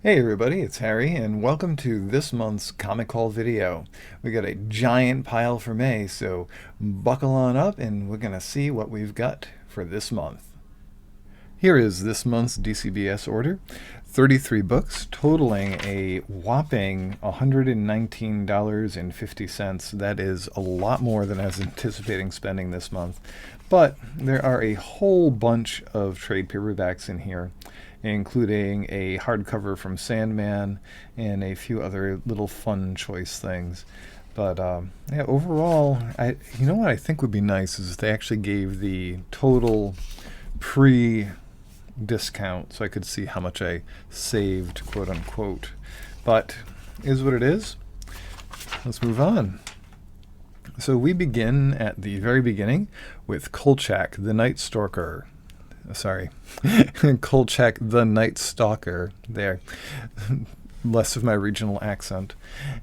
Hey everybody, it's Harry, and welcome to this month's Comic Haul video. We got a giant pile for May, so buckle on up and we're going to see what we've got for this month. Here is this month's DCBS order. 33 books, totaling a whopping $119.50. That is a lot more than I was anticipating spending this month. But there are a whole bunch of trade paperbacks in here, including a hardcover from Sandman and a few other little fun choice things. But yeah, overall, you know what I think would be nice is if they actually gave the total pre discount so I could see how much I saved, quote unquote. But is what it is. Let's move on. So we begin at the very beginning with Kolchak the Night Stalker. Sorry, Kolchak the Night Stalker. There, less of my regional accent.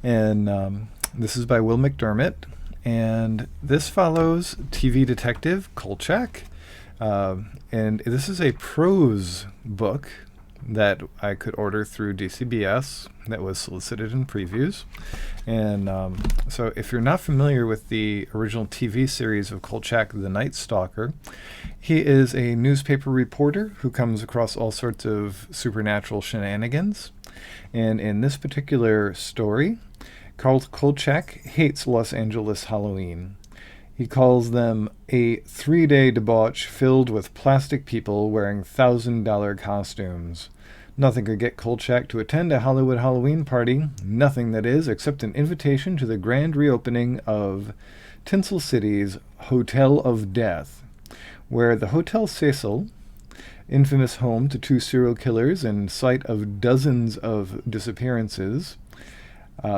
And this is by Will McDermott. And this follows TV detective Kolchak. And this is a prose book that I could order through DCBS that was solicited in previews. And so if you're not familiar with the original TV series of Kolchak the Night Stalker, he is a newspaper reporter who comes across all sorts of supernatural shenanigans. And in this particular story, Kolchak hates Los Angeles Halloween. He calls them a 3-day debauch filled with plastic people wearing $1,000 costumes. Nothing could get Kolchak to attend a Hollywood Halloween party, nothing that is, except an invitation to the grand reopening of Tinsel City's Hotel of Death, where the Hotel Cecil, infamous home to 2 serial killers and site of dozens of disappearances,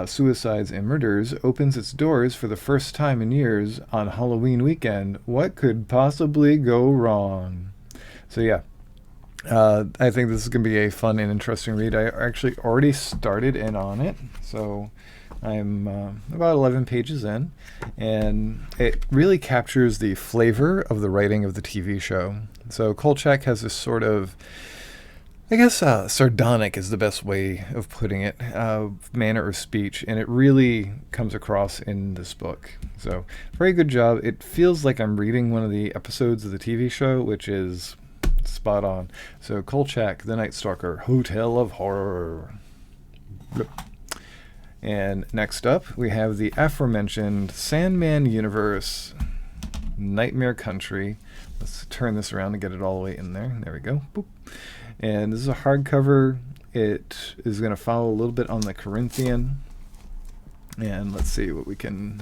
suicides and murders, opens its doors for the first time in years on Halloween weekend. What could possibly go wrong? So yeah, I think this is going to be a fun and interesting read. I actually already started in on it, so I'm about 11 pages in, and it really captures the flavor of the writing of the TV show. So Kolchak has this sort of, I guess sardonic is the best way of putting it, manner of speech, and it really comes across in this book. So, very good job. It feels like I'm reading one of the episodes of the TV show, which is spot on. So, Kolchak, the Night Stalker, Hotel of Horror. And next up, we have the aforementioned Sandman Universe, Nightmare Country. Let's turn this around to get it all the way in there. There we go. Boop. And this is a hardcover. It is going to follow a little bit on the Corinthian. And let's see what we can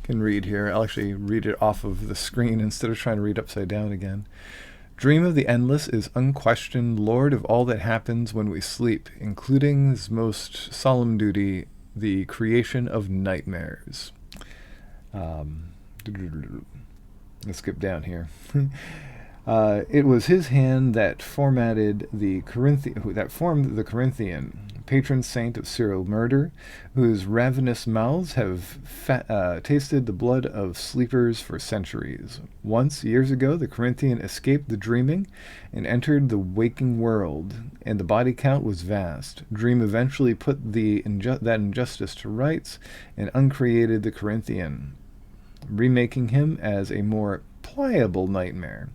read here. I'll actually read it off of the screen instead of trying to read upside down again. Dream of the Endless is unquestioned lord of all that happens when we sleep, including his most solemn duty, the creation of nightmares. Let's skip down here. It was his hand that formed the Corinthian, patron saint of serial murder, whose ravenous mouths have tasted the blood of sleepers for centuries. Once, years ago, the Corinthian escaped the dreaming and entered the waking world, and the body count was vast. Dream eventually put that injustice to rights and uncreated the Corinthian, remaking him as a more pliable nightmare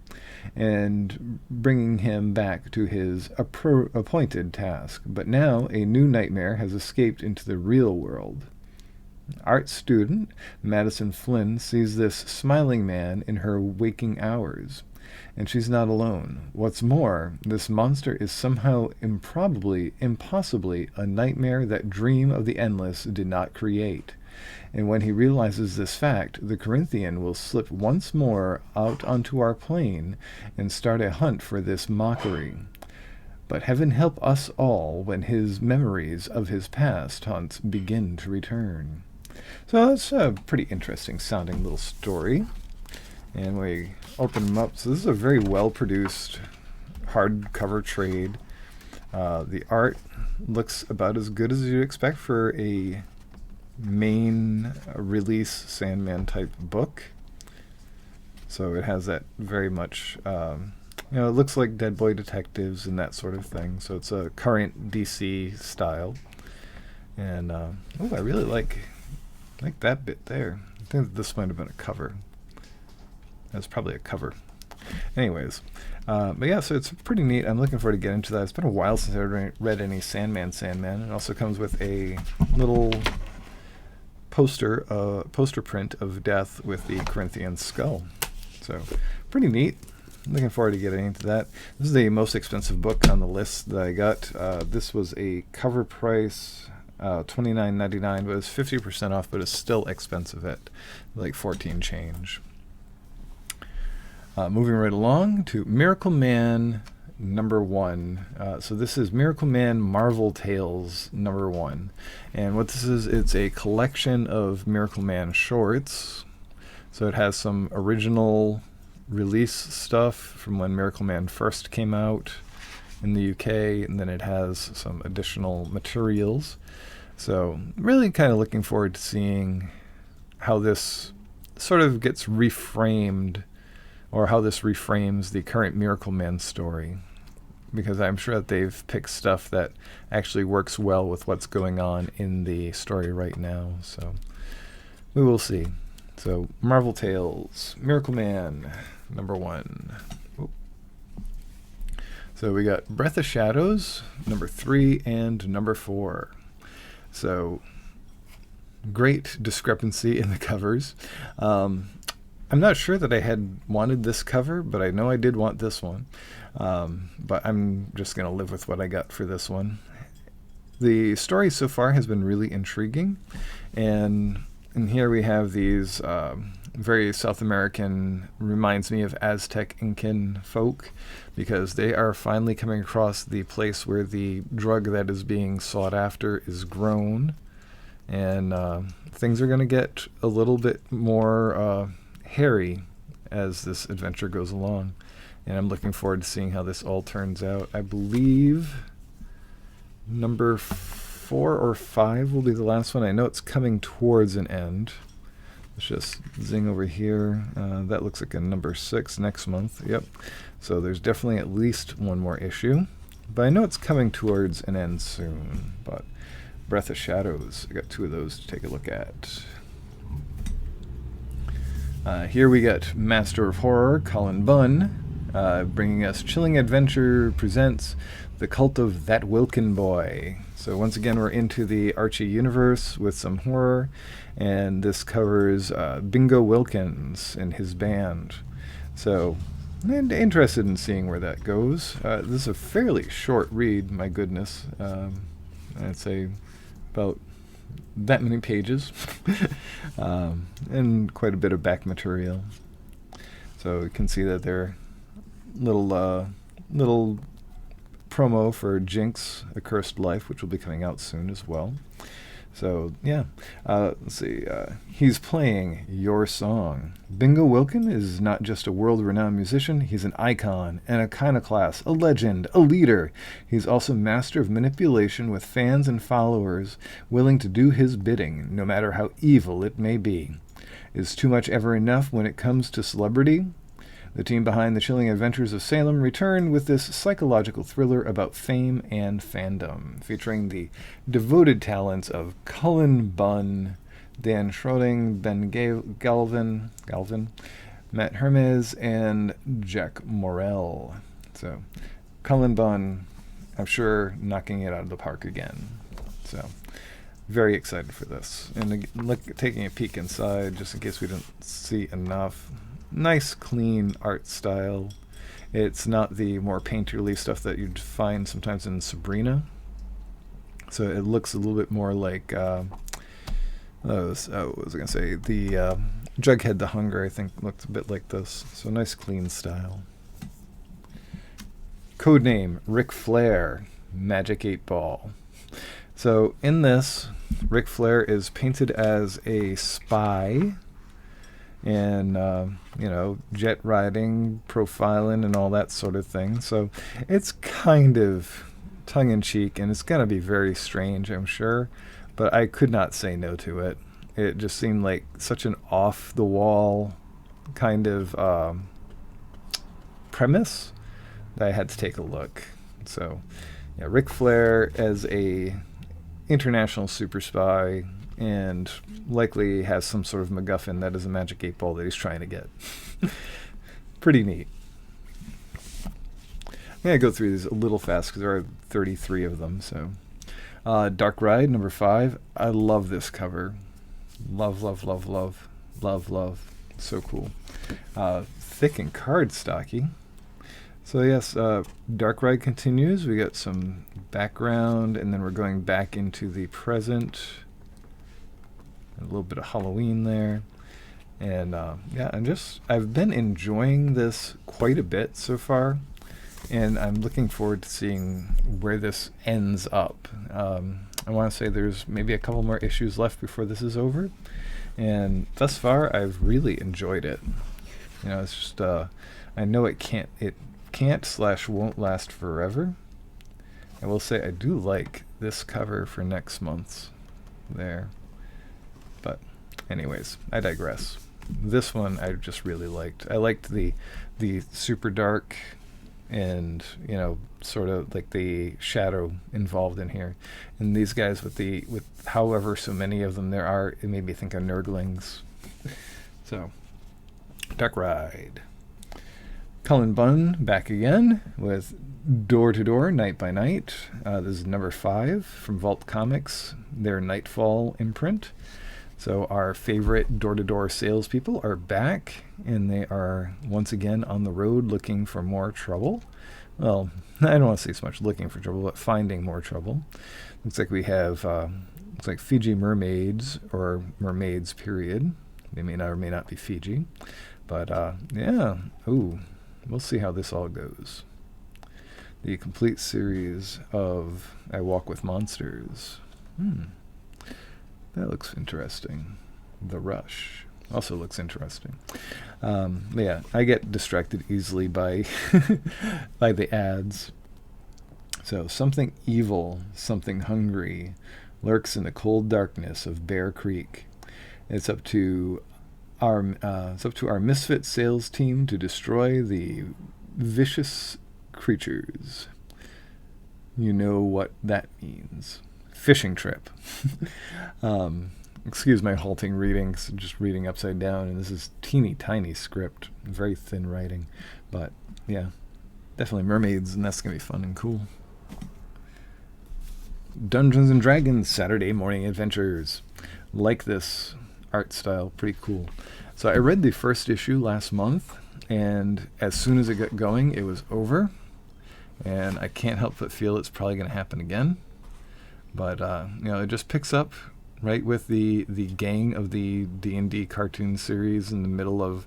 and bringing him back to his appointed task. But now a new nightmare has escaped into the real world. Art student Madison Flynn sees this smiling man in her waking hours, and she's not alone. What's more, this monster is somehow improbably, impossibly a nightmare that Dream of the Endless did not create. And when he realizes this fact, the Corinthian will slip once more out onto our plane and start a hunt for this mockery. But heaven help us all when his memories of his past hunts begin to return. So that's a pretty interesting sounding little story. And we open them up. So this is a very well-produced hardcover trade. The art looks about as good as you'd expect for a main release Sandman type book. So it has that very much It looks like Dead Boy Detectives and that sort of thing. So it's a current DC style. And I really like that bit there. I think this might have been a cover. That's probably a cover. Anyways, but yeah, so it's pretty neat. I'm looking forward to getting into that. It's been a while since I read any Sandman. It also comes with a little poster print of Death with the Corinthian skull. So pretty neat. I'm looking forward to getting into that. This is the most expensive book on the list that I got. This was a cover price, $29.99, but it's 50% off, but it's still expensive at like 14 change. Moving right along to Miracle Man #1. So this is Miracle Man Marvel Tales #1. And what this is, it's a collection of Miracle Man shorts. So it has some original release stuff from when Miracle Man first came out in the UK, and then it has some additional materials. So really kind of looking forward to seeing how this sort of gets reframed, or how this reframes the current Miracle Man story, because I'm sure that they've picked stuff that actually works well with what's going on in the story right now. So we will see. So Marvel Tales, Miracle Man #1. Oop. So we got Breath of Shadows #3 and #4. So great discrepancy in the covers. I'm not sure that I had wanted this cover, but I know I did want this one. But I'm just going to live with what I got for this one. The story so far has been really intriguing, and here we have these very South American, reminds me of Aztec Incan folk, because they are finally coming across the place where the drug that is being sought after is grown, and things are going to get a little bit more hairy as this adventure goes along, and I'm looking forward to seeing how this all turns out. I believe #4 or 5 will be the last one. I know it's coming towards an end. Let's just zing over here. That looks like a #6 next month. Yep. So there's definitely at least one more issue, but I know it's coming towards an end soon. But Breath of Shadows, I got 2 of those to take a look at. Here we got Master of Horror, Colin Bunn, bringing us Chilling Adventure presents The Cult of That Wilkin Boy. So once again, we're into the Archie universe with some horror, and this covers Bingo Wilkins and his band. So I'm interested in seeing where that goes. This is a fairly short read, my goodness. I'd say about that many pages, and quite a bit of back material. So you can see that they're little promo for Jinx, A Cursed Life, which will be coming out soon as well. So yeah, let's see. He's playing your song. Bingo Wilkin is not just a world-renowned musician. He's an icon, an iconoclast, a legend, a leader. He's also master of manipulation with fans and followers willing to do his bidding, no matter how evil it may be. Is too much ever enough when it comes to celebrity? The team behind The Chilling Adventures of Salem return with this psychological thriller about fame and fandom, featuring the devoted talents of Cullen Bunn, Dan Schroding, Ben Galvin, Matt Hermes, and Jack Morrell. So, Cullen Bunn, I'm sure, knocking it out of the park again. So, very excited for this. And taking a peek inside, just in case we didn't see enough. Nice, clean art style. It's not the more painterly stuff that you'd find sometimes in Sabrina. So it looks a little bit more like, what was I going to say? The Jughead the Hunger, I think, looked a bit like this. So nice, clean style. Codename Ric Flair, Magic 8 Ball. So in this, Ric Flair is painted as a spy, and jet riding, profiling, and all that sort of thing. So it's kind of tongue-in-cheek, and it's going to be very strange, I'm sure, but I could not say no to it. It just seemed like such an off-the-wall kind of premise, I had to take a look. So, yeah, Ric Flair as a international super spy, and likely has some sort of MacGuffin that is a magic 8 ball that he's trying to get. Pretty neat. I'm going to go through these a little fast because there are 33 of them. So, Dark Ride, number 5. I love this cover. Love, love, love, love, love, love. So cool. Thick and cardstocky. So yes, Dark Ride continues. We got some background, and then we're going back into the present. A little bit of Halloween there. And yeah, I've been enjoying this quite a bit so far, and I'm looking forward to seeing where this ends up. I want to say there's maybe a couple more issues left before this is over, and thus far I've really enjoyed it. It's just I know it can't / won't last forever. I will say I do like this cover for next month's there, but anyways, I digress. This one I just really liked. I liked the super dark and sort of like the shadow involved in here, and these guys with however so many of them there are, it made me think of Nurglings. So, Dark Ride. Cullen Bunn back again with Door to Door, Night by Night. This is number 5 from Vault Comics, their Nightfall imprint. So our favorite door-to-door salespeople are back, and they are once again on the road looking for more trouble. Well, I don't want to say so much looking for trouble, but finding more trouble. Looks like we have looks like Fiji mermaids, or mermaids period. They may not or may not be Fiji. But yeah, ooh, we'll see how this all goes. The complete series of I Walk with Monsters. That looks interesting. The Rush also looks interesting. Yeah, I get distracted easily by by the ads. So, something evil, something hungry lurks in the cold darkness of Bear Creek. It's up to our misfit sales team to destroy the vicious creatures. You know what that means. Fishing trip. Excuse my halting readings, just reading upside down, and this is teeny tiny script, very thin writing, but yeah, definitely mermaids, and that's gonna be fun and cool. Dungeons and Dragons Saturday Morning Adventures. Like this art style, pretty cool. So I read the first issue last month, and as soon as it got going, it was over, and I can't help but feel it's probably going to happen again. But it just picks up right with the gang of the D&D cartoon series in the middle of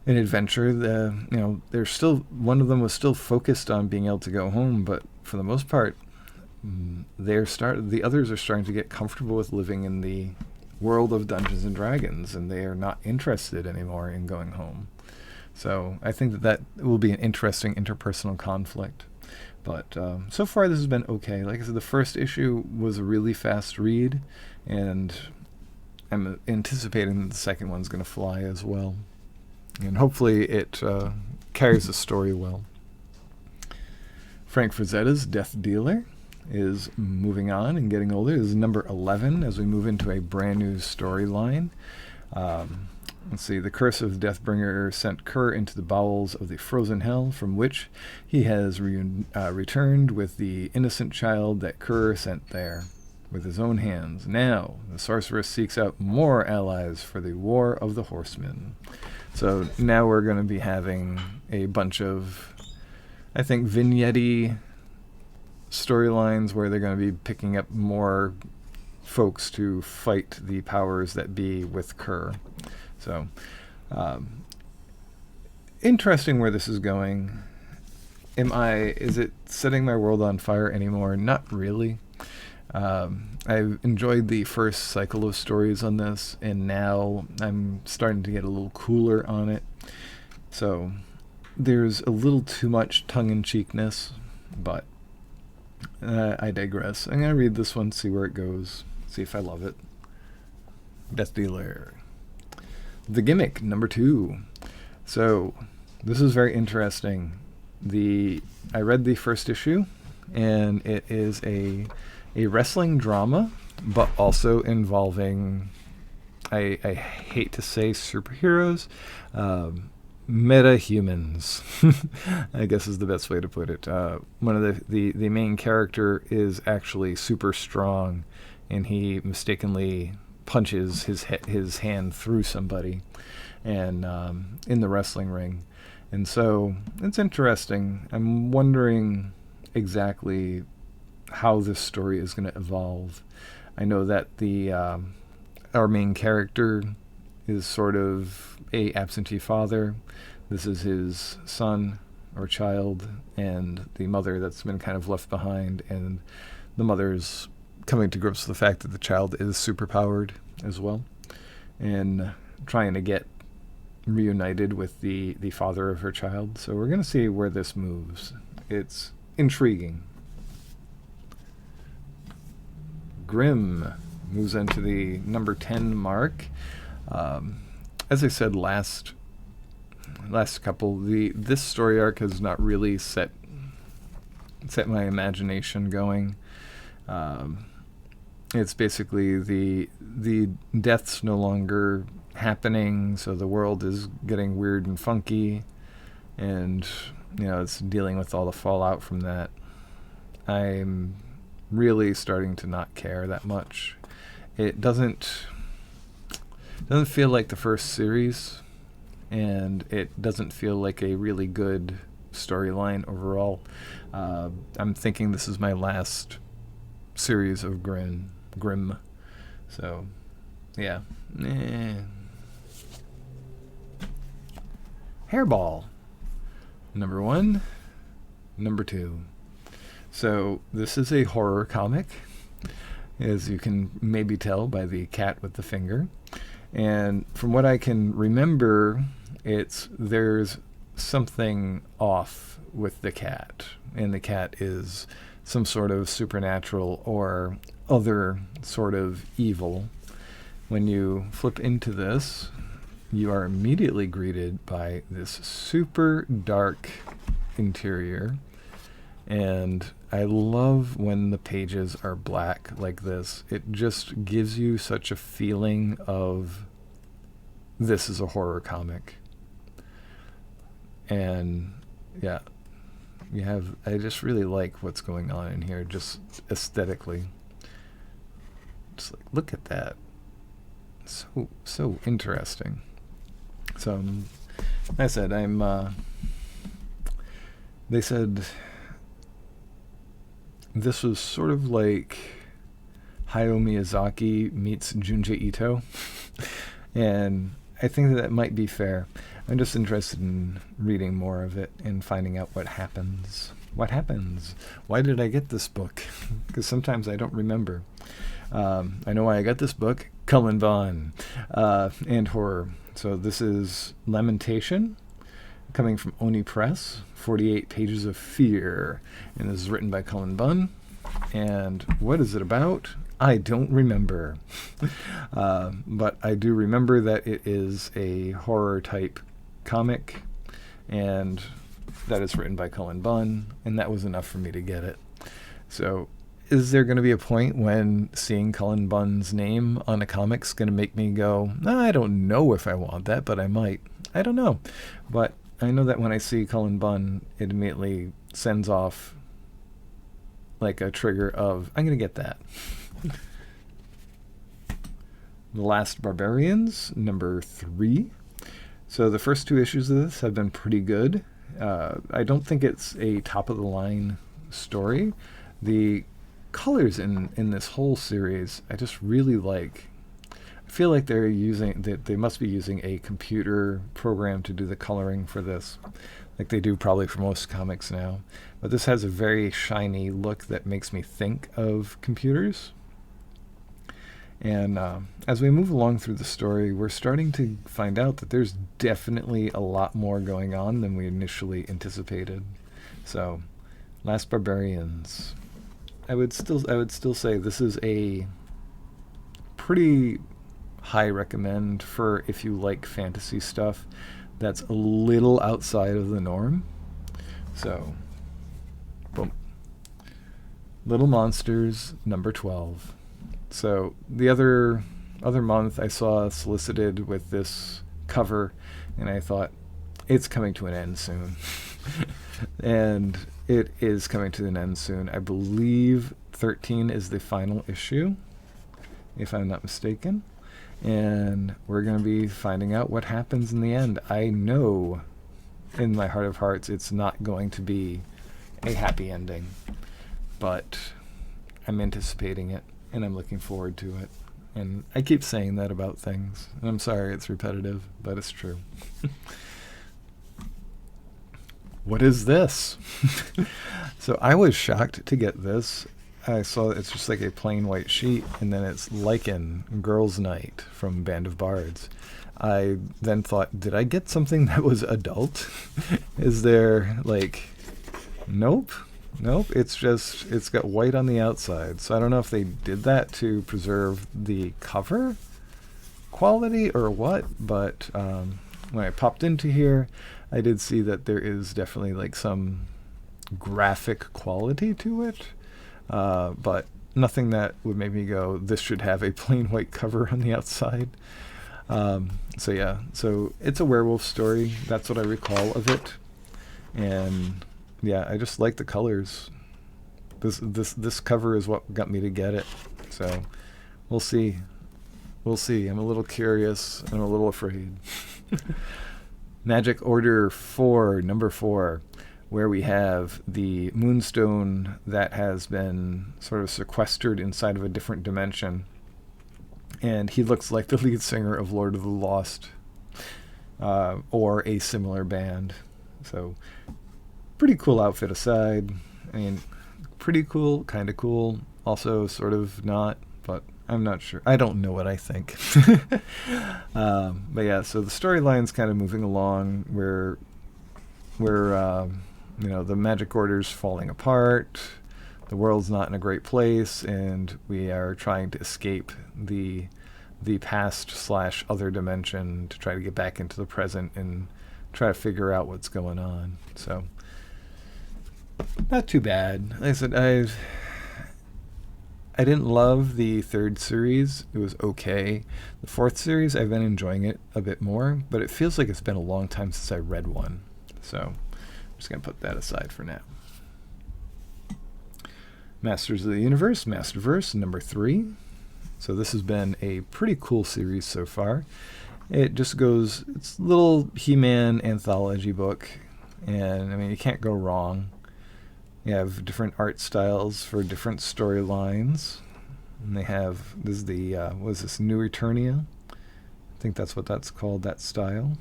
an adventure. They're still, one of them was still focused on being able to go home, but for the most part, the others are starting to get comfortable with living in the world of Dungeons and Dragons, and they are not interested anymore in going home. So I think that will be an interesting interpersonal conflict. But so far this has been okay. Like I said, the first issue was a really fast read, and I'm anticipating that the second one's going to fly as well. And hopefully it carries the story well. Frank Frazetta's Death Dealer is moving on and getting older. This is number 11 as we move into a brand new storyline. Let's see. The curse of Deathbringer sent Kerr into the bowels of the frozen hell, from which he has returned with the innocent child that Kerr sent there with his own hands. Now, the sorceress seeks out more allies for the War of the Horsemen. So now we're going to be having a bunch of, I think, vignette-y storylines where they're going to be picking up more folks to fight the powers that be with Kerr. So, interesting where this is going. Is it setting my world on fire anymore? Not really. I've enjoyed the first cycle of stories on this, and now I'm starting to get a little cooler on it. So, there's a little too much tongue-in-cheekness, but I digress. I'm going to read this one, see where it goes, see if I love it. Death Dealer. The Gimmick, number 2. So, this is very interesting. I read the first issue, and it is a wrestling drama, but also involving, I hate to say superheroes, meta humans, I guess is the best way to put it. One of the main character is actually super strong, and he mistakenly punches his hand through somebody, and in the wrestling ring. And so it's interesting. I'm wondering exactly how this story is going to evolve. I know that our main character is sort of a absentee father. This is his son or child, and the mother that's been kind of left behind, and the mother's coming to grips with the fact that the child is superpowered as well, and trying to get reunited with the father of her child. So we're going to see where this moves. It's intriguing. Grimm moves into the number 10 mark. As I said last couple, this story arc has not really set my imagination going. It's basically the death's no longer happening, so the world is getting weird and funky, and it's dealing with all the fallout from that. I'm really starting to not care that much. It doesn't feel like the first series, and it doesn't feel like a really good storyline overall. I'm thinking this is my last series of Grimm. So, yeah. Hairball. Number 1. Number 2. So, this is a horror comic, as you can maybe tell by the cat with the finger. And from what I can remember, there's something off with the cat, and the cat is some sort of supernatural or other sort of evil. When you flip into this, you are immediately greeted by this super dark interior, and I love when the pages are black like this. It just gives you such a feeling of this is a horror comic. And yeah, I just really like what's going on in here, just aesthetically. Just like, look at that. So interesting. So, like I said, they said this was sort of like Hayao Miyazaki meets Junji Ito. And I think that might be fair. I'm just interested in reading more of it and finding out what happens. What happens? Why did I get this book? Because sometimes I don't remember. I know why I got this book. Cullen Bunn and horror. So this is Lamentation, coming from Oni Press, 48 pages of fear. And this is written by Cullen Bunn. And what is it about? I don't remember. But I do remember that it is a horror type comic, and that it's written by Cullen Bunn, and that was enough for me to get it. So is there going to be a point when seeing Cullen Bunn's name on a comic's going to make me go, I don't know if I want that, but I might. I don't know. But I know that when I see Cullen Bunn, it immediately sends off like a trigger of, I'm going to get that. The Last Barbarians, number 3. So the first 2 issues of this have been pretty good. I don't think it's a top-of-the-line story. The colors in this whole series, I just really like. I feel like they must be using a computer program to do the coloring for this, like they do probably for most comics now. But this has a very shiny look that makes me think of computers. And as we move along through the story, we're starting to find out that there's definitely a lot more going on than we initially anticipated. So, Last Barbarians. I would still say this is a pretty high recommend for if you like fantasy stuff that's a little outside of the norm. So, boom. Little Monsters, number 12. So the other month I saw Solicited with this cover, and I thought, it's coming to an end soon. And it is coming to an end soon. I believe 13 is the final issue, if I'm not mistaken. And we're going to be finding out what happens in the end. I know in my heart of hearts it's not going to be a happy ending, but I'm anticipating it, and I'm looking forward to it. And I keep saying that about things, and I'm sorry it's repetitive, but it's true. What is this? So I was shocked to get this. I saw it's just like a plain white sheet, and then it's Lycan, Girls' Night from Band of Bards. I then thought, did I get something that was adult? Is there, like, nope. It's got white on the outside. So I don't know if they did that to preserve the cover quality or what, but when I popped into here, I did see that there is definitely like some graphic quality to it, but nothing that would make me go, this should have a plain white cover on the outside. So yeah, so it's a werewolf story. That's what I recall of it. And yeah, I just like the colors. This cover is what got me to get it. So we'll see. I'm a little curious and a little afraid. Magic Order 4, number 4, where we have the Moonstone that has been sort of sequestered inside of a different dimension. And he looks like the lead singer of Lord of the Lost, or a similar band. So, pretty cool outfit aside. I mean, pretty cool, kind of cool. Also, sort of not, but I'm not sure. I don't know what I think. But yeah, so the storyline's kind of moving along where the Magic Order's falling apart. The world's not in a great place, and we are trying to escape the past / other dimension to try to get back into the present and try to figure out what's going on. So, not too bad. Like I said, I didn't love the third series. It was okay. The fourth series, I've been enjoying it a bit more, but it feels like it's been a long time since I read one. So I'm just going to put that aside for now. Masters of the Universe, Masterverse, number 3. So this has been a pretty cool series so far. It just goes, it's a little He-Man anthology book, and I mean, you can't go wrong. You have different art styles for different storylines. And they have, this is the, what is this, New Eternia? I think that's what that's called, that style.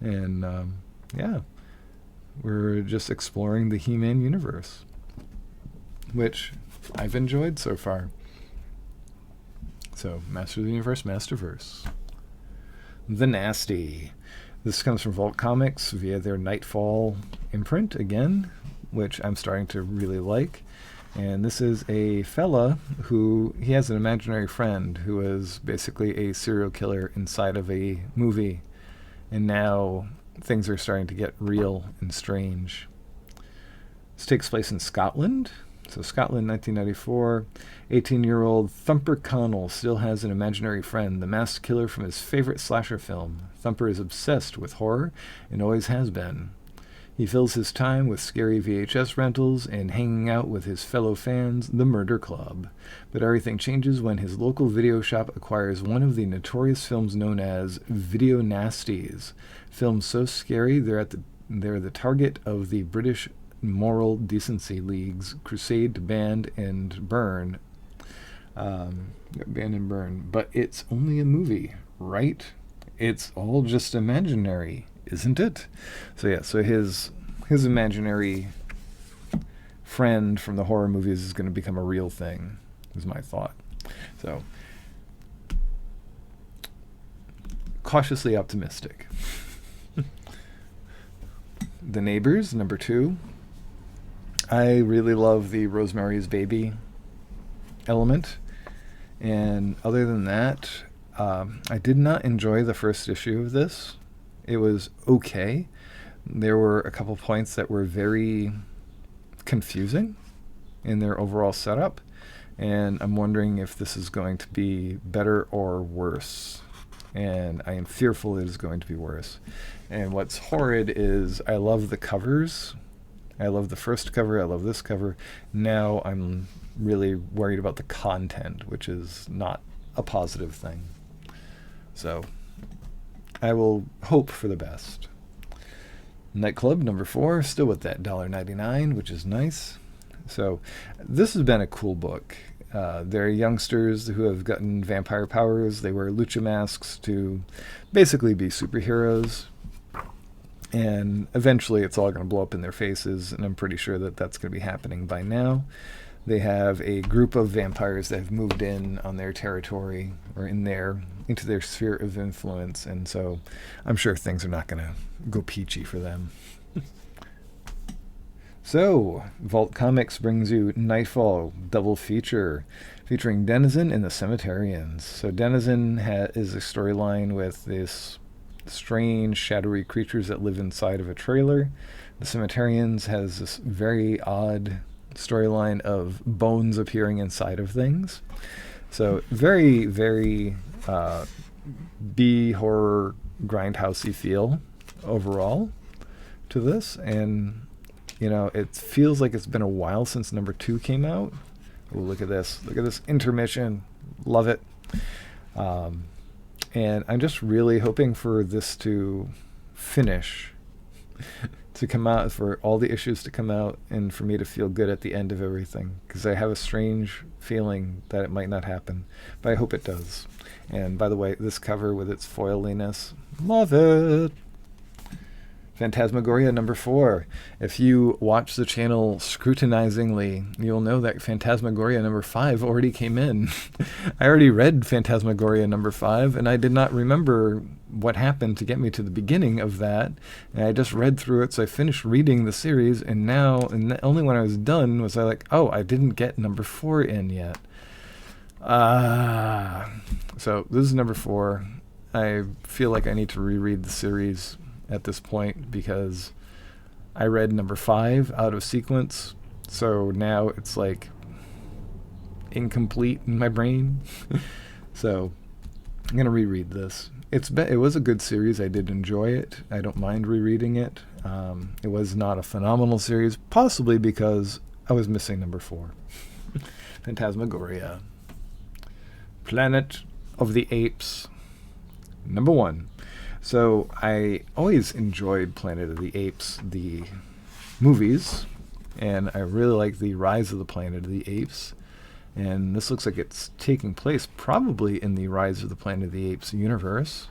And, yeah, we're just exploring the He-Man universe, which I've enjoyed so far. So, Masters of the Universe, Masterverse. The Nasty. This comes from Vault Comics via their Nightfall imprint again, which I'm starting to really like. And this is a fella who, he has an imaginary friend who is basically a serial killer inside of a movie. And now things are starting to get real and strange. This takes place in Scotland. So Scotland, 1994. 18-year-old Thumper Connell still has an imaginary friend, the masked killer from his favorite slasher film. Thumper is obsessed with horror and always has been. He fills his time with scary VHS rentals and hanging out with his fellow fans, the Murder Club. But everything changes when his local video shop acquires one of the notorious films known as Video Nasties. Films so scary they're the target of the British Moral Decency League's crusade to ban and burn. But it's only a movie, right? It's all just imaginary, isn't it? So yeah, so his imaginary friend from the horror movies is going to become a real thing, is my thought. So, cautiously optimistic. The Neighbors, number 2. I really love the Rosemary's Baby element. And other than that, I did not enjoy the first issue of this. It was okay, there were a couple points that were very confusing in their overall setup, and I'm wondering if this is going to be better or worse. And I am fearful it is going to be worse. And what's horrid is I love the covers. I love the first cover. I love this cover. Now I'm really worried about the content, which is not a positive thing. So I will hope for the best. Nightclub number 4, still with that $1.99, which is nice. So this has been a cool book. They're youngsters who have gotten vampire powers. They wear lucha masks to basically be superheroes. And eventually it's all going to blow up in their faces, and I'm pretty sure that that's going to be happening by now. They have a group of vampires that have moved in on their territory, or into their sphere of influence, and so I'm sure things are not going to go peachy for them. So, Vault Comics brings you Nightfall double feature, featuring Denizen and the Cemeterians. So Denizen is a storyline with this strange, shadowy creatures that live inside of a trailer. The Cemeterians has this very odd storyline of bones appearing inside of things. So very, very B-horror grindhousey feel overall to this. And, you know, it feels like it's been a while since number 2 came out. Oh, look at this. Look at this intermission. Love it. And I'm just really hoping for this to finish, to come out, for all the issues to come out, and for me to feel good at the end of everything. Because I have a strange feeling that it might not happen. But I hope it does. And by the way, this cover with its foiliness, love it. Phantasmagoria number 4. If you watch the channel scrutinizingly, you'll know that Phantasmagoria number 5 already came in. I already read Phantasmagoria number 5, and I did not remember what happened to get me to the beginning of that. And I just read through it, so I finished reading the series, and only when I was done was I like, oh, I didn't get number 4 in yet. So this is number 4. I feel like I need to reread the series at this point, because I read number 5 out of sequence, so now it's like incomplete in my brain. So I'm gonna reread this. It was a good series. I did enjoy it. I don't mind rereading it. It was not a phenomenal series, possibly because I was missing number 4. Phantasmagoria. Planet of the Apes number 1. So I always enjoyed Planet of the Apes, the movies, and I really like the Rise of the Planet of the Apes. And this looks like it's taking place probably in the Rise of the Planet of the Apes universe,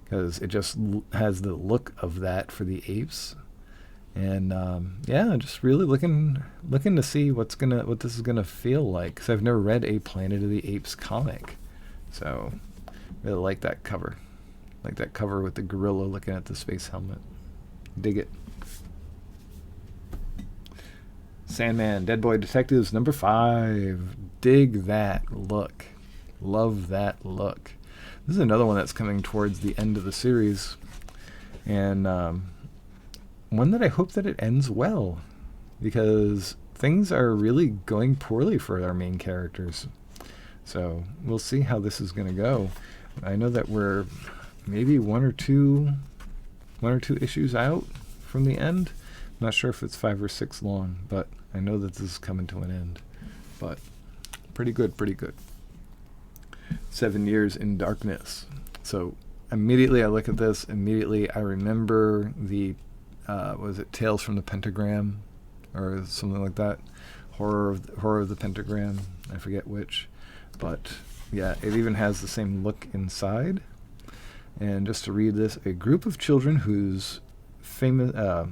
because it just has the look of that for the apes. And yeah, just really looking to see what this is gonna feel like, because I've never read a Planet of the Apes comic, so really like that cover. Like that cover with the gorilla looking at the space helmet. Dig it. Sandman, Dead Boy Detectives number 5. Dig that look. Love that look. This is another one that's coming towards the end of the series. And one that I hope that it ends well, because things are really going poorly for our main characters. So we'll see how this is going to go. I know that we're maybe one or two issues out from the end. I'm not sure if it's 5 or 6 long, but I know that this is coming to an end. But pretty good. 7 Years in Darkness. So immediately I look at this, immediately I remember the was it Tales from the Pentagram or something like that? Horror of the Pentagram. I forget which, but yeah, it even has the same look inside. And just to read this, a group of children whose a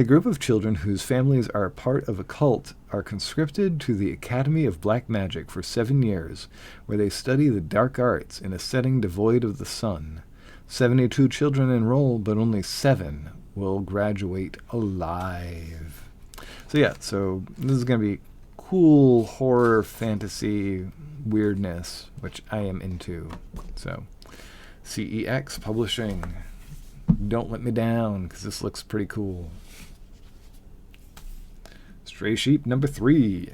group of children whose families are part of a cult are conscripted to the Academy of Black Magic for 7 years, where they study the dark arts in a setting devoid of the sun. 72 children enroll, but only 7 will graduate alive. So yeah, so this is going to be cool horror fantasy weirdness, which I am into. So CEX Publishing. Don't Let Me Down, because this looks pretty cool. Stray Sheep number 3.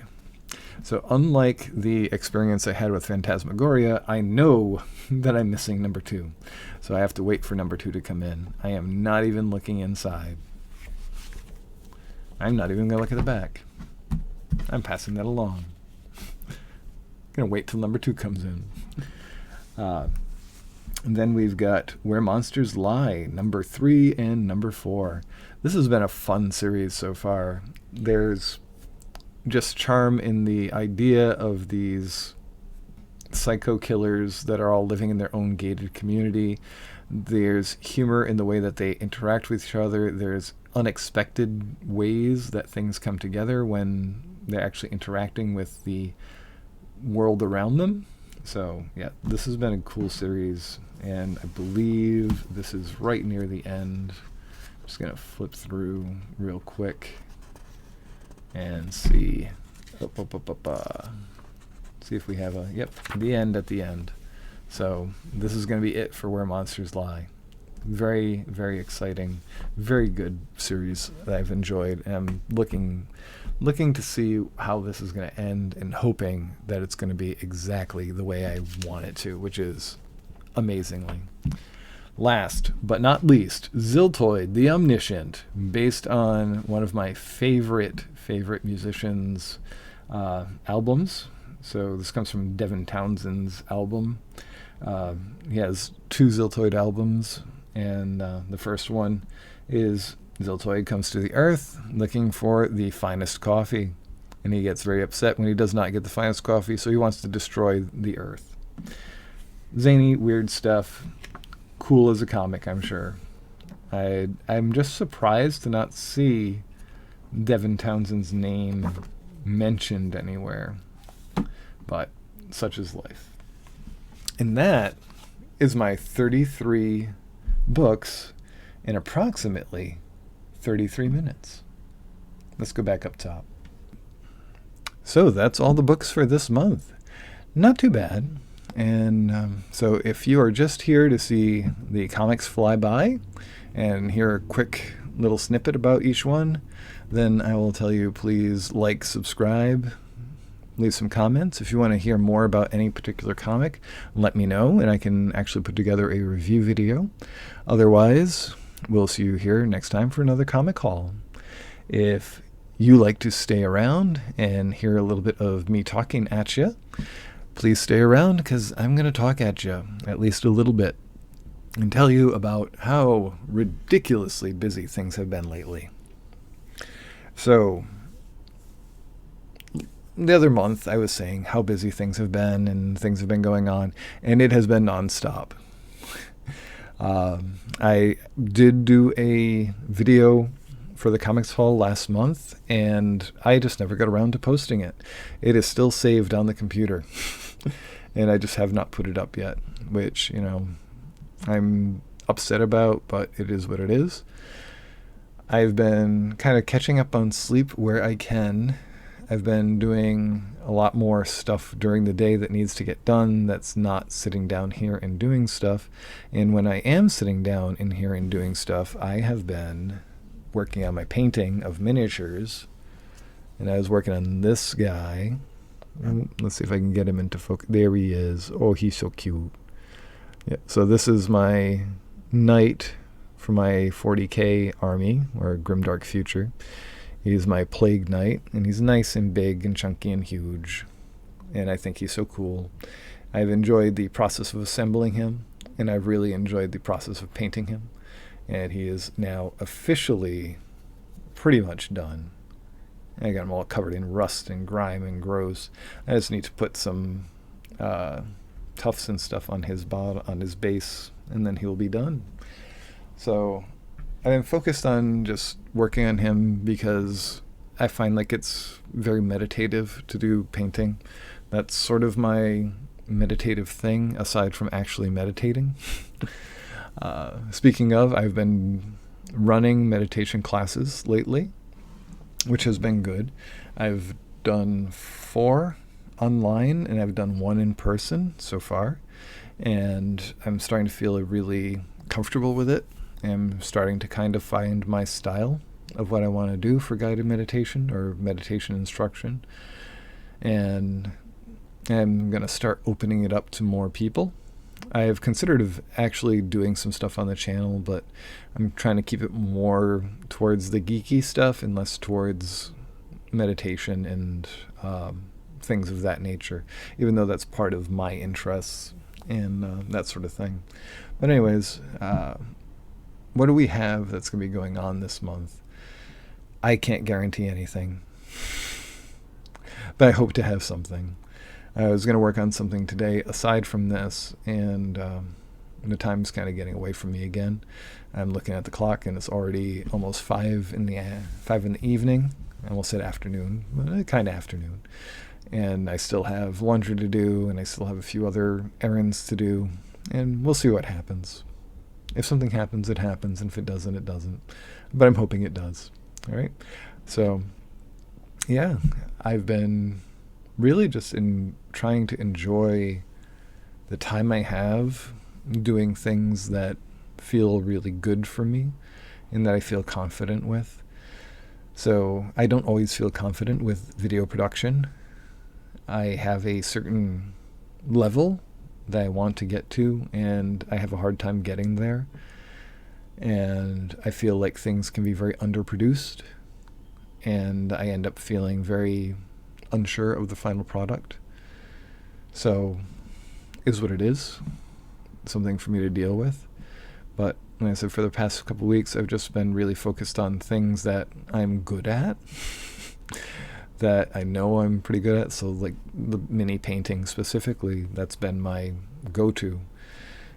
So unlike the experience I had with Phantasmagoria, I know that I'm missing number 2. So I have to wait for number 2 to come in. I am not even looking inside. I'm not even going to look at the back. I'm passing that along. Going to wait till number 2 comes in. And then we've got Where Monsters Lie, number 3 and number 4. This has been a fun series so far. There's just charm in the idea of these psycho killers that are all living in their own gated community. There's humor in the way that they interact with each other. There's unexpected ways that things come together when they're actually interacting with the world around them. So yeah, this has been a cool series, and I believe this is right near the end. I'm just gonna flip through real quick and see. See if we have the end at the end. So this is going to be it for Where Monsters Lie. Very, very exciting, very good series that I've enjoyed. And I'm looking to see how this is going to end, and hoping that it's going to be exactly the way I want it to, which is amazingly. Last but not least, Ziltoid the Omniscient, based on one of my favorite musicians' albums. So this comes from Devin Townsend's album. He has 2 Ziltoid albums, and the first one is Ziltoid comes to the Earth looking for the finest coffee, and he gets very upset when he does not get the finest coffee, so he wants to destroy the Earth. Zany, weird stuff. Cool as a comic, I'm sure. I'm just surprised to not see Devin Townsend's name mentioned anywhere. But such is life. And that is my 33 books in approximately 33 minutes. Let's go back up top. So that's all the books for this month. Not too bad. And so if you are just here to see the comics fly by and hear a quick little snippet about each one, then I will tell you, please like, subscribe, leave some comments. If you want to hear more about any particular comic, let me know, and I can actually put together a review video. Otherwise, we'll see you here next time for another comic haul. If you like to stay around and hear a little bit of me talking at you, please stay around, because I'm going to talk at you at least a little bit and tell you about how ridiculously busy things have been lately. So, the other month I was saying how busy things have been and things have been going on, and it has been nonstop. I did do a video for the Comics Haul last month, and I just never got around to posting it. It is still saved on the computer, and I just have not put it up yet, which, I'm upset about, but it is what it is. I've been kind of catching up on sleep where I can. I've been doing a lot more stuff during the day that needs to get done that's not sitting down here and doing stuff. And when I am sitting down in here and doing stuff, I have been working on my painting of miniatures. And I was working on this guy. Let's see if I can get him into focus. There he is. Oh, he's so cute. Yeah. So this is my knight for my 40k army, or Grimdark Future. He's my Plague Knight, and he's nice and big and chunky and huge, and I think he's so cool. I've enjoyed the process of assembling him, and I've really enjoyed the process of painting him, and he is now officially pretty much done. I got him all covered in rust and grime and gross. I just need to put some tufts and stuff on his base, and then he'll be done. So I've been focused on just working on him because I find like it's very meditative to do painting. That's sort of my meditative thing, aside from actually meditating. Speaking of, I've been running meditation classes lately, which has been good. I've done 4 online, and I've done 1 in person so far. And I'm starting to feel really comfortable with it. I'm starting to kind of find my style of what I want to do for guided meditation or meditation instruction. And I'm going to start opening it up to more people. I have considered of actually doing some stuff on the channel, but I'm trying to keep it more towards the geeky stuff and less towards meditation and things of that nature, even though that's part of my interests and that sort of thing. But anyways, what do we have that's going to be going on this month? I can't guarantee anything, but I hope to have something. I was going to work on something today aside from this, and the time's kind of getting away from me again. I'm looking at the clock, and it's already almost 5 in the evening. I almost said afternoon, but kind of afternoon. And I still have laundry to do, and I still have a few other errands to do, and we'll see what happens. If something happens, it happens, and if it doesn't, it doesn't. But I'm hoping it does. All right? So, yeah, I've been really just trying to enjoy the time I have doing things that feel really good for me and that I feel confident with. So I don't always feel confident with video production. I have a certain level that I want to get to, and I have a hard time getting there. And I feel like things can be very underproduced, and I end up feeling very unsure of the final product. So is what it is. Something for me to deal with. But like I said, for the past couple of weeks, I've just been really focused on things that I'm good at, that I know I'm pretty good at. So like the mini painting specifically, that's been my go-to.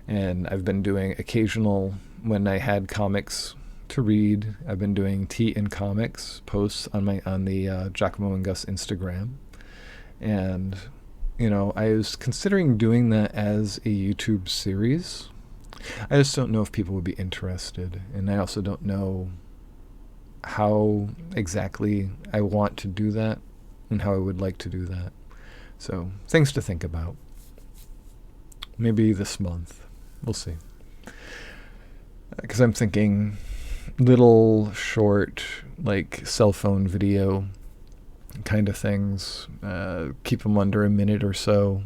And I've been doing occasional, when I had comics to read, I've been doing tea and comics posts on the Giacomo and Gus Instagram. And I was considering doing that as a YouTube series. I just don't know if people would be interested, and I also don't know how exactly I want to do that and how I would like to do that. So things to think about. Maybe this month. We'll see. Because I'm thinking little short, like cell phone video kind of things. Keep them under a minute or so.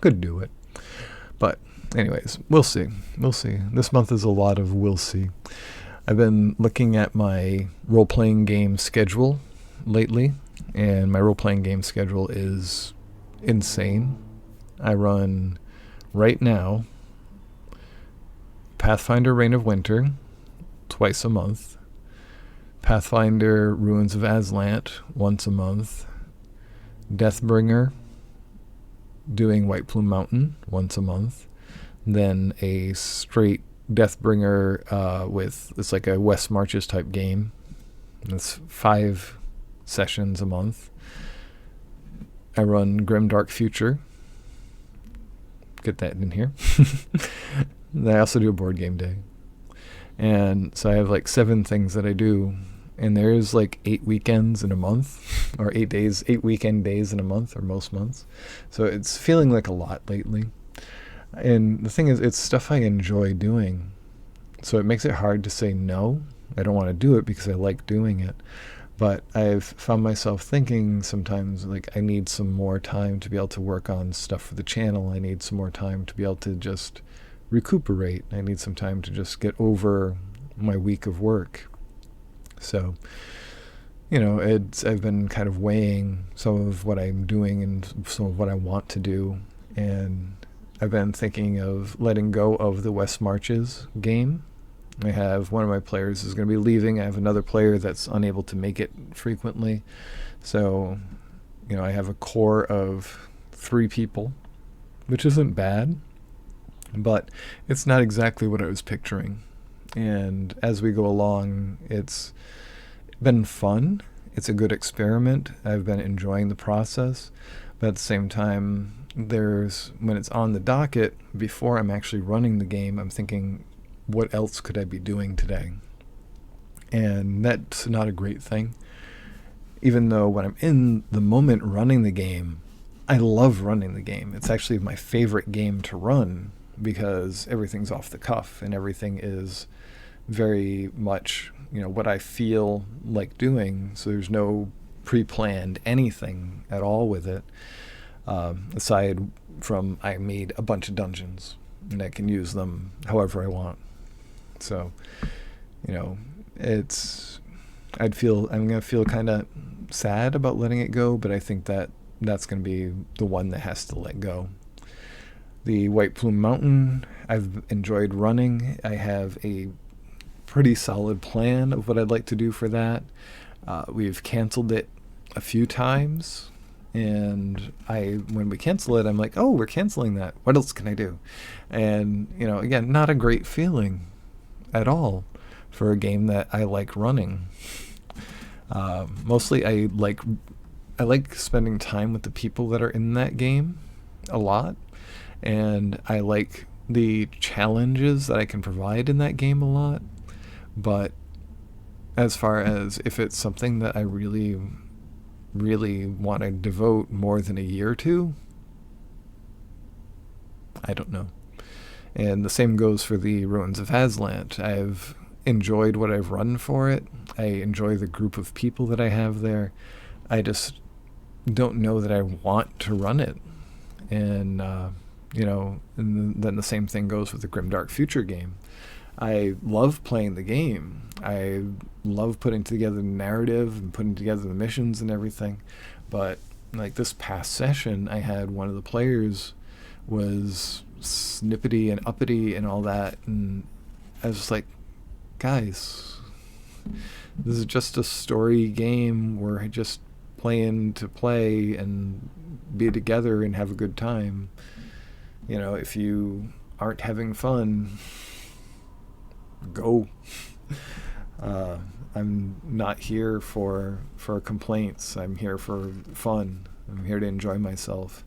Could do it. But anyways, we'll see. We'll see. This month is a lot of we'll see. I've been looking at my role-playing game schedule lately, and my role-playing game schedule is insane. I run, right now, Pathfinder Reign of Winter twice a month, Pathfinder Ruins of Aslant once a month, Deathbringer doing White Plume Mountain once a month, then a straight Deathbringer it's like a West Marches type game. It's 5 sessions a month. I run Grim Dark Future. Get that in here. I also do a board game day. And so I have like 7 things that I do. And there's like 8 weekends in a month, or 8 weekend days in a month, or most months. So it's feeling like a lot lately. And the thing is, it's stuff I enjoy doing. So it makes it hard to say no. I don't want to do it because I like doing it. But I've found myself thinking sometimes, like, I need some more time to be able to work on stuff for the channel. I need some more time to be able to just recuperate. I need some time to just get over my week of work. So, I've been kind of weighing some of what I'm doing and some of what I want to do. And I've been thinking of letting go of the West Marches game. I have one of my players is going to be leaving. I have another player that's unable to make it frequently. So, I have a core of 3 people, which isn't bad, but it's not exactly what I was picturing. And as we go along, it's been fun. It's a good experiment. I've been enjoying the process. But at the same time, when it's on the docket, before I'm actually running the game, I'm thinking, what else could I be doing today? And that's not a great thing. Even though when I'm in the moment running the game, I love running the game. It's actually my favorite game to run because everything's off the cuff and everything is very much, what I feel like doing. So there's no pre-planned anything at all with it. Aside from I made a bunch of dungeons and I can use them however I want. So, it's I'm gonna feel kind of sad about letting it go, but I think that's gonna be the one that has to let go. The White Plume Mountain, I've enjoyed running. I have a pretty solid plan of what I'd like to do for that. We've canceled it a few times, and when we cancel it, I'm like, oh, we're canceling that. What else can I do? And again, not a great feeling at all for a game that I like running. Mostly, I like spending time with the people that are in that game a lot, and I like the challenges that I can provide in that game a lot. But as far as if it's something that I really, really want to devote more than a year to, I don't know. And the same goes for the Ruins of Aslant. I've enjoyed what I've run for it. I enjoy the group of people that I have there. I just don't know that I want to run it. And, and then the same thing goes with the Grimdark Future game. I love playing the game. I love putting together the narrative and putting together the missions and everything. But like this past session, I had one of the players was snippety and uppity and all that, and I was just like, guys, this is just a story game. We're just playing to play and be together and have a good time. If you aren't having fun, go. I'm not here for complaints. I'm here for fun. I'm here to enjoy myself,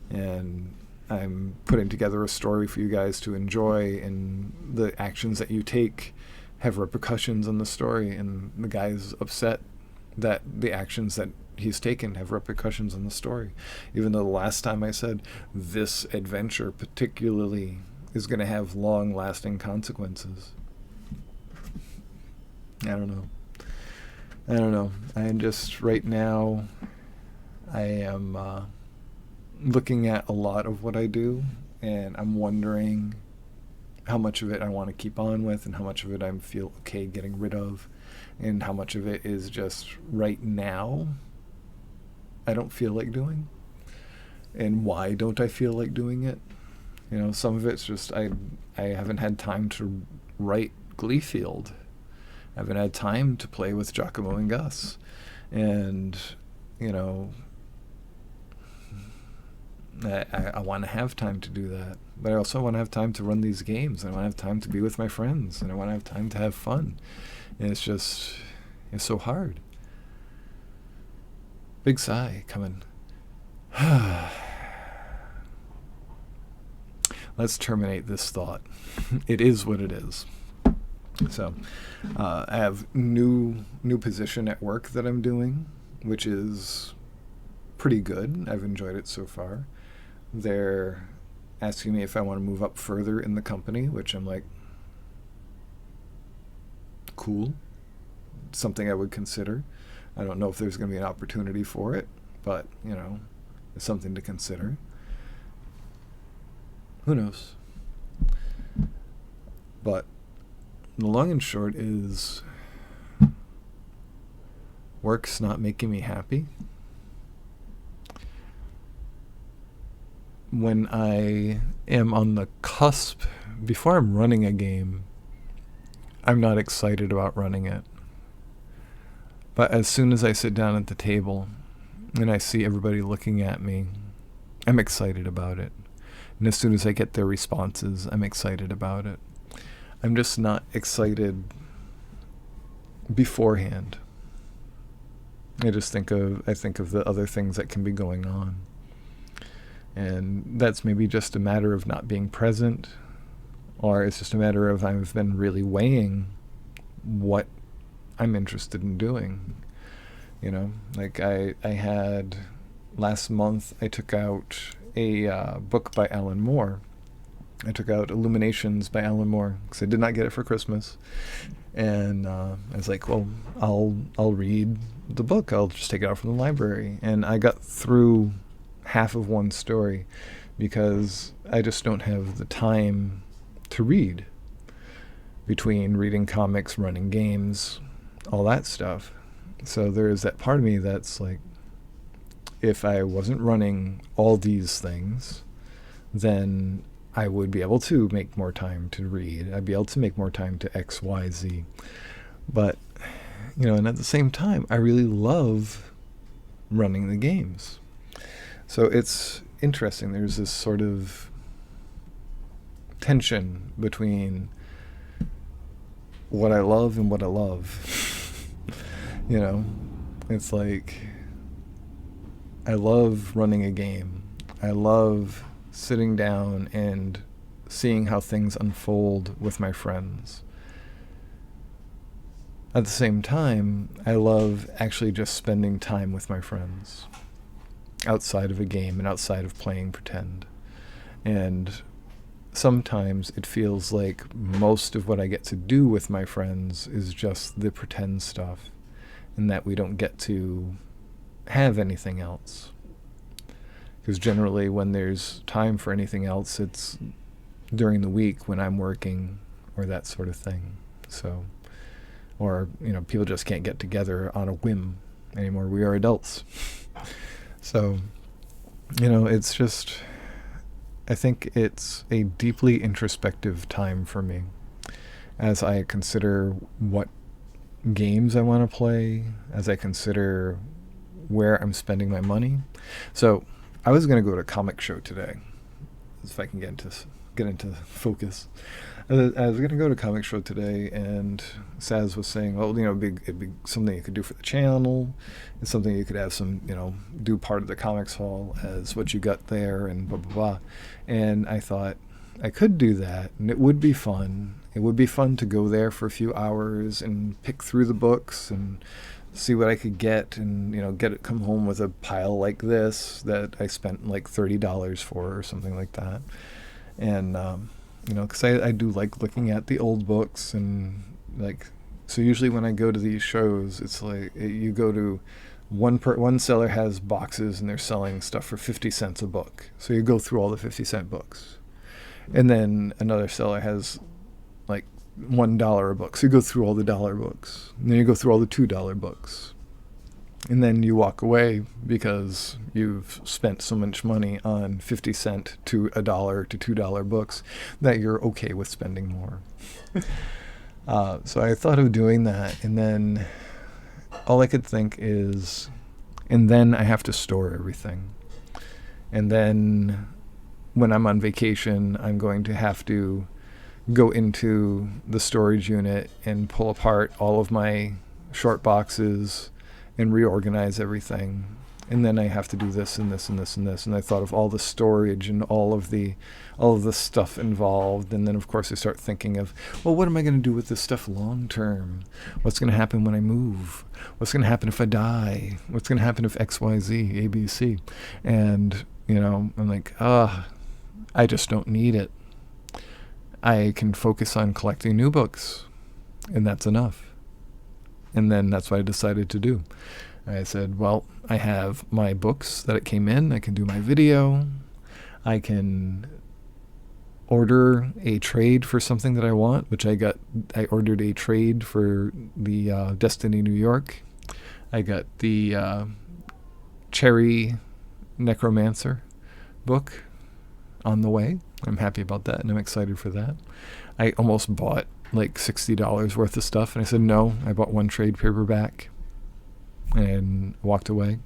and I'm putting together a story for you guys to enjoy, and the actions that you take have repercussions on the story, and the guy's upset that the actions that he's taken have repercussions on the story, even though the last time I said this adventure particularly is going to have long-lasting consequences. I don't know. I'm just, right now, I am looking at a lot of what I do, and I'm wondering how much of it I want to keep on with and how much of it I feel okay getting rid of, and how much of it is just right now I don't feel like doing, and why don't I feel like doing it. Some of it's just I haven't had time to write Gleefield. I haven't had time to play with Giacomo and Gus. And, I want to have time to do that. But I also want to have time to run these games. And I want to have time to be with my friends. And I want to have time to have fun. And it's so hard. Big sigh coming. Let's terminate this thought. It is what it is. So, I have new position at work that I'm doing, which is pretty good. I've enjoyed it so far. They're asking me if I want to move up further in the company, which I'm like, cool. Something I would consider. I don't know if there's going to be an opportunity for it, but, it's something to consider. Who knows? But the long and short is work's not making me happy. When I am on the cusp, before I'm running a game, I'm not excited about running it. But as soon as I sit down at the table and I see everybody looking at me, I'm excited about it. And as soon as I get their responses, I'm excited about it. I'm just not excited beforehand. I think of the other things that can be going on. And that's maybe just a matter of not being present, or it's just a matter of I've been really weighing what I'm interested in doing. Like I had last month I took out a book by Alan Moore. I took out Illuminations by Alan Moore because I did not get it for Christmas, and I was like, well, I'll read the book. I'll just take it out from the library, and I got through half of one story because I just don't have the time to read between reading comics, running games, all that stuff. So there is that part of me that's like, if I wasn't running all these things, then I would be able to make more time to read. I'd be able to make more time to X, Y, Z. But, and at the same time, I really love running the games. So it's interesting. There's this sort of tension between what I love and what I love. It's like, I love running a game. I love sitting down and seeing how things unfold with my friends. At the same time, I love actually just spending time with my friends outside of a game and outside of playing pretend. And sometimes it feels like most of what I get to do with my friends is just the pretend stuff, and that we don't get to have anything else. Because generally when there's time for anything else, it's during the week when I'm working or that sort of thing. So, or, people just can't get together on a whim anymore. We are adults. So, it's just, I think it's a deeply introspective time for me as I consider what games I want to play, as I consider where I'm spending my money. So I was going to go to a comic show today, if I can get into focus. I was going to go to a comic show today, and Saz was saying, well, it'd be something you could do for the channel. It's something you could have some, do part of the comics hall as what you got there, and blah, blah, blah. And I thought I could do that, and it would be fun. It would be fun to go there for a few hours and pick through the books and see what I could get, and come home with a pile like this that I spent like $30 for or something like that. And because I do like looking at the old books, and so usually when I go to these shows, it's like you go to one seller has boxes and they're selling stuff for 50 cents a book, so you go through all the 50-cent books, and then another seller has like $1 a book, so you go through all the dollar books, and then you go through all the $2 books, and then you walk away because you've spent so much money on 50 cent to $1 to $2 books that you're okay with spending more. So I thought of doing that, and then all I could think is, and then I have to store everything, and then when I'm on vacation, I'm going to have to go into the storage unit and pull apart all of my short boxes and reorganize everything. And then I have to do this and this and this and this. And I thought of all the storage and all of the stuff involved. And then of course I start thinking of, well, what am I going to do with this stuff long term? What's going to happen when I move? What's going to happen if I die? What's going to happen if X, Y, Z, A, B, C? And, I'm like, I just don't need it. I can focus on collecting new books, and that's enough. And then that's what I decided to do. I said, well, I have my books that it came in. I can do my video. I can order a trade for something that I want, which I ordered a trade for the Destiny New York. I got the Cherry Necromancer book on the way. I'm happy about that, and I'm excited for that. I almost bought like $60 worth of stuff, and I said no. I bought one trade paperback and walked away.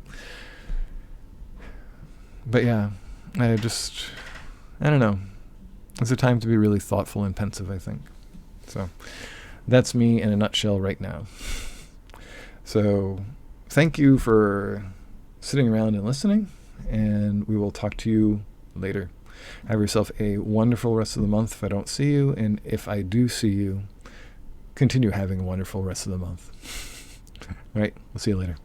But yeah, I don't know. It's a time to be really thoughtful and pensive, I think. So that's me in a nutshell right now. So thank you for sitting around and listening, and we will talk to you later. Have yourself a wonderful rest of the month if I don't see you, and if I do see you, continue having a wonderful rest of the month. All right, we'll see you later.